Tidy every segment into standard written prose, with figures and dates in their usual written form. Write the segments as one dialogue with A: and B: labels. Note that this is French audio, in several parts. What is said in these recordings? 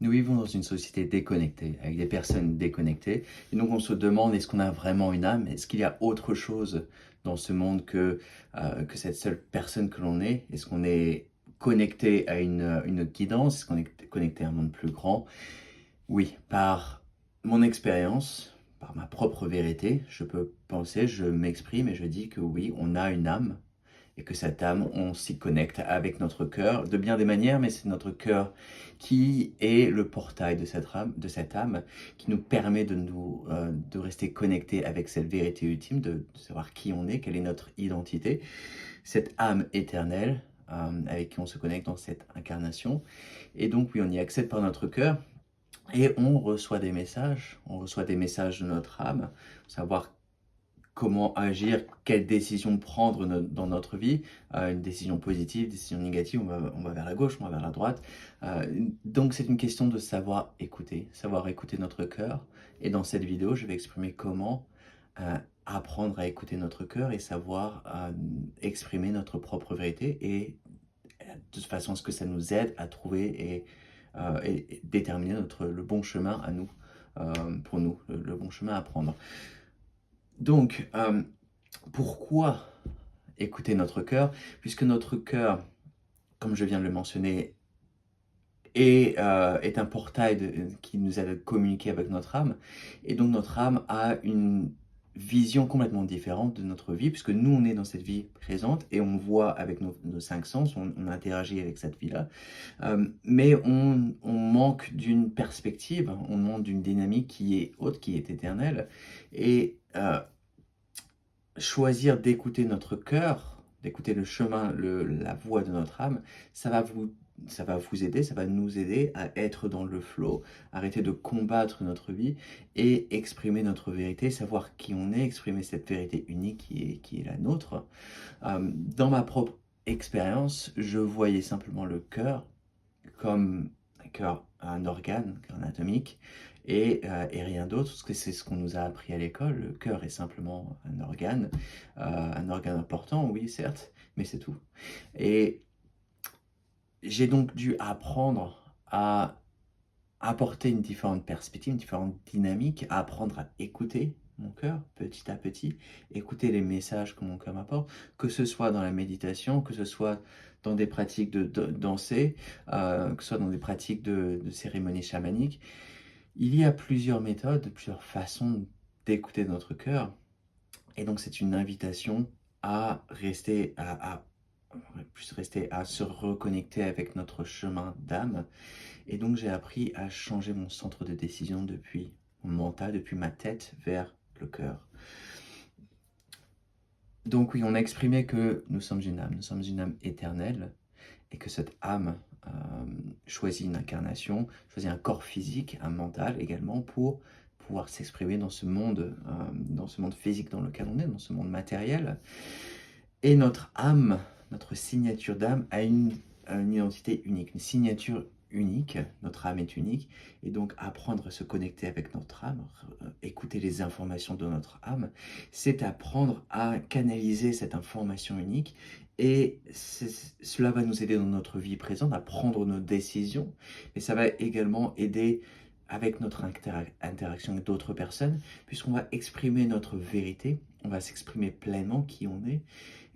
A: Nous vivons dans une société déconnectée, avec des personnes déconnectées. Et donc on se demande, est-ce qu'on a vraiment une âme? Est-ce qu'il y a autre chose dans ce monde que cette seule personne que l'on est? Est-ce qu'on est connecté à une guidance? Est-ce qu'on est connecté à un monde plus grand? Oui, par mon expérience, par ma propre vérité, je peux penser, je m'exprime et je dis que oui, on a une âme et que cette âme, on s'y connecte avec notre cœur de bien des manières, mais c'est notre cœur qui est le portail de cette âme qui nous permet de rester connectés avec cette vérité ultime, de savoir qui on est, quelle est notre identité, cette âme éternelle avec qui on se connecte dans cette incarnation. Et donc, oui, on y accède par notre cœur. Et on reçoit des messages de notre âme, savoir comment agir, quelle décision prendre dans notre vie, une décision positive, décision négative, on va vers la gauche, on va vers la droite. Donc c'est une question de savoir écouter notre cœur. Et dans cette vidéo, je vais exprimer comment apprendre à écouter notre cœur et savoir exprimer notre propre vérité et de façon à ce que ça nous aide à trouver et déterminer le bon chemin à nous, pour nous, le bon chemin à prendre. Donc, pourquoi écouter notre cœur? Puisque notre cœur, comme je viens de le mentionner, est un portail qui nous aide à communiquer avec notre âme. Et donc notre âme a une vision complètement différente de notre vie, puisque nous, on est dans cette vie présente et on voit avec nos cinq sens, on interagit avec cette vie-là. Mais on manque d'une perspective, on manque d'une dynamique qui est haute, qui est éternelle. Et choisir d'écouter notre cœur, d'écouter le chemin, la voix de notre âme, ça va vous aider, ça va nous aider à être dans le flow, arrêter de combattre notre vie et exprimer notre vérité, savoir qui on est, exprimer cette vérité unique qui est la nôtre. Dans ma propre expérience, je voyais simplement le cœur comme un organe anatomique et rien d'autre, parce que c'est ce qu'on nous a appris à l'école. Le cœur est simplement un organe important, oui, certes, mais c'est tout. Et j'ai donc dû apprendre à apporter une différente perspective, une différente dynamique, à apprendre à écouter mon cœur petit à petit, écouter les messages que mon cœur m'apporte, que ce soit dans la méditation, que ce soit dans des pratiques de danser, que ce soit dans des pratiques de cérémonies chamaniques. Il y a plusieurs méthodes, plusieurs façons d'écouter notre cœur, et donc c'est une invitation à rester à se reconnecter avec notre chemin d'âme. Et donc j'ai appris à changer mon centre de décision depuis mon mental, depuis ma tête vers le cœur. Donc oui, on a exprimé que nous sommes une âme éternelle, et que cette âme choisit une incarnation, choisit un corps physique, un mental également, pour pouvoir s'exprimer dans ce monde physique dans lequel on est, dans ce monde matériel. Et notre âme, notre signature d'âme a une identité unique, une signature unique. Notre âme est unique, et donc apprendre à se connecter avec notre âme, écouter les informations de notre âme, c'est apprendre à canaliser cette information unique, et cela va nous aider dans notre vie présente à prendre nos décisions, et ça va également aider avec notre interaction avec d'autres personnes, puisqu'on va exprimer notre vérité, on va s'exprimer pleinement qui on est,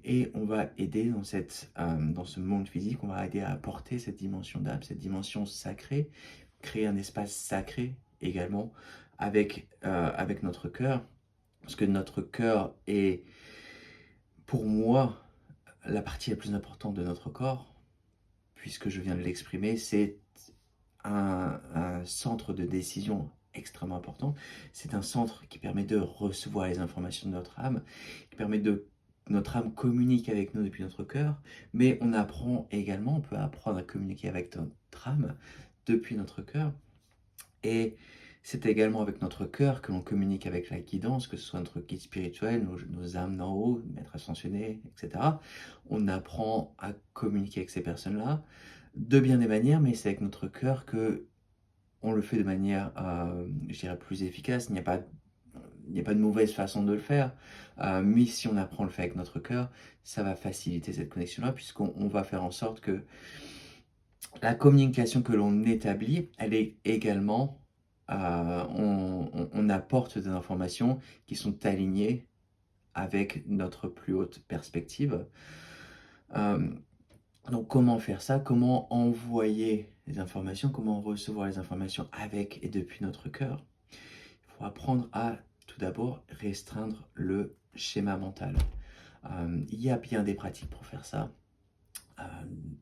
A: et on va aider dans ce monde physique, on va aider à apporter cette dimension d'âme, cette dimension sacrée, créer un espace sacré également avec notre cœur. Parce que notre cœur est, pour moi, la partie la plus importante de notre corps, puisque je viens de l'exprimer, c'est un centre de décision extrêmement important. C'est un centre qui permet de recevoir les informations de notre âme, qui permet notre âme communique avec nous depuis notre cœur, mais on peut apprendre à communiquer avec notre âme depuis notre cœur. Et c'est également avec notre cœur que l'on communique avec la guidance, que ce soit notre guide spirituel, nos âmes d'en haut, maîtres ascensionnés, etc. On apprend à communiquer avec ces personnes-là de bien des manières, mais c'est avec notre cœur que on le fait de manière, je dirais, plus efficace. Il n'y a pas de mauvaise façon de le faire, mais si on apprend à le faire avec notre cœur, ça va faciliter cette connexion-là, puisqu'on va faire en sorte que La communication que l'on établit, elle est également, on apporte des informations qui sont alignées avec notre plus haute perspective. Hem, donc comment faire ça? Comment envoyer les informations? Comment recevoir les informations avec et depuis notre cœur? Il faut apprendre à, tout d'abord, restreindre le schéma mental. Il y a bien des pratiques pour faire ça.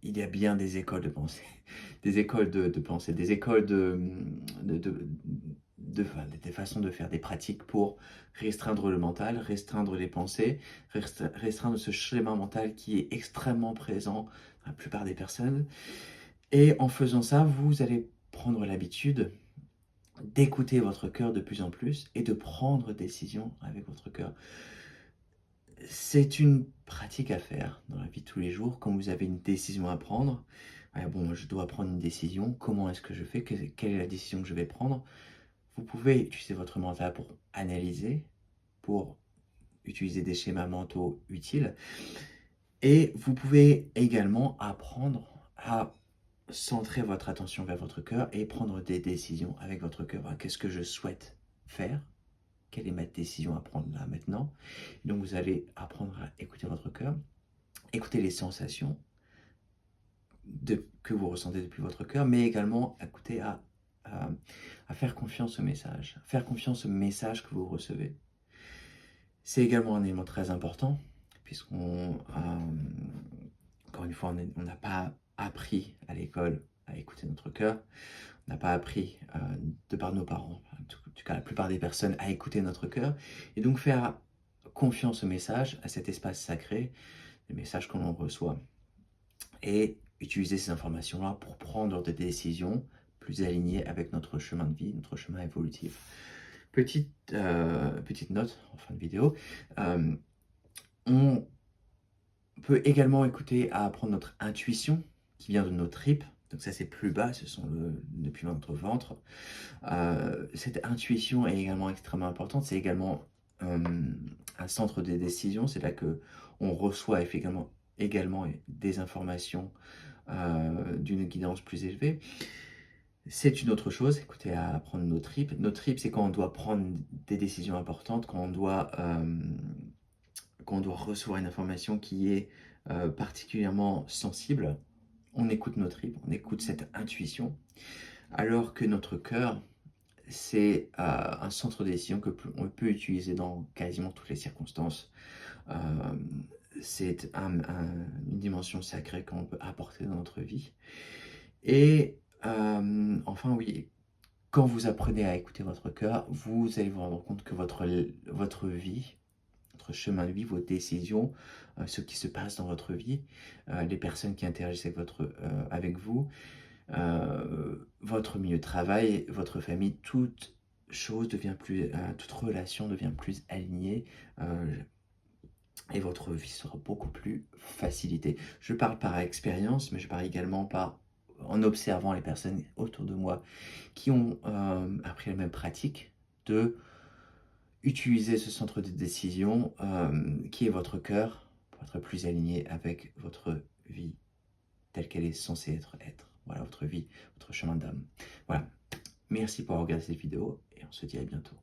A: Il y a bien des écoles de pensée, des écoles de pensée, des écoles enfin, des façons de faire, des pratiques pour restreindre le mental, restreindre les pensées, restreindre ce schéma mental qui est extrêmement présent dans la plupart des personnes. Et en faisant ça, vous allez prendre l'habitude d'écouter votre cœur de plus en plus et de prendre des décisions avec votre cœur. C'est une pratique à faire dans la vie de tous les jours. Quand vous avez une décision à prendre, ouais, bon, je dois prendre une décision, comment est-ce que je fais? Quelle est la décision que je vais prendre? Vous pouvez utiliser votre mental pour analyser, pour utiliser des schémas mentaux utiles, et vous pouvez également apprendre à centrer votre attention vers votre cœur et prendre des décisions avec votre cœur. Voilà, qu'est-ce que je souhaite faire? Quelle est ma décision à prendre là maintenant? Donc vous allez apprendre à écouter votre cœur, écouter les sensations que vous ressentez depuis votre cœur, mais également écouter à faire confiance au message, faire confiance au message que vous recevez. C'est également un élément très important, puisqu'on, encore une fois, on n'a pas appris à l'école à écouter notre cœur, on n'a pas appris, de par nos parents, en tout cas la plupart des personnes, à écouter notre cœur, et donc faire confiance au message, à cet espace sacré, le message que l'on reçoit, et utiliser ces informations-là pour prendre des décisions plus alignées avec notre chemin de vie, notre chemin évolutif. Petite note en fin de vidéo, on peut également écouter à apprendre notre intuition qui vient de nos tripes. Donc ça c'est plus bas, ce sont depuis notre ventre. Cette intuition est également extrêmement importante. C'est également un centre de décision. C'est là que on reçoit également des informations d'une guidance plus élevée. C'est une autre chose, écoutez, à apprendre nos tripes. Nos tripes, c'est quand on doit prendre des décisions importantes, quand on doit recevoir une information qui est particulièrement sensible. On écoute nos tripes, on écoute cette intuition, alors que notre cœur, c'est un centre de décision que on peut utiliser dans quasiment toutes les circonstances. Euh, c'est une dimension sacrée qu'on peut apporter dans notre vie. Et enfin, oui, quand vous apprenez à écouter votre cœur, vous allez vous rendre compte que votre vie, votre chemin de vie, vos décisions, ce qui se passe dans votre vie, les personnes qui interagissent avec vous, votre milieu de travail, votre famille, toute relation devient plus alignée, et votre vie sera beaucoup plus facilitée. Je parle par expérience, mais je parle également en observant les personnes autour de moi qui ont appris la même pratique de utiliser ce centre de décision qui est votre cœur pour être plus aligné avec votre vie telle qu'elle est censée être. Voilà, votre vie, votre chemin d'âme. Voilà. Merci pour avoir regardé cette vidéo et on se dit à bientôt.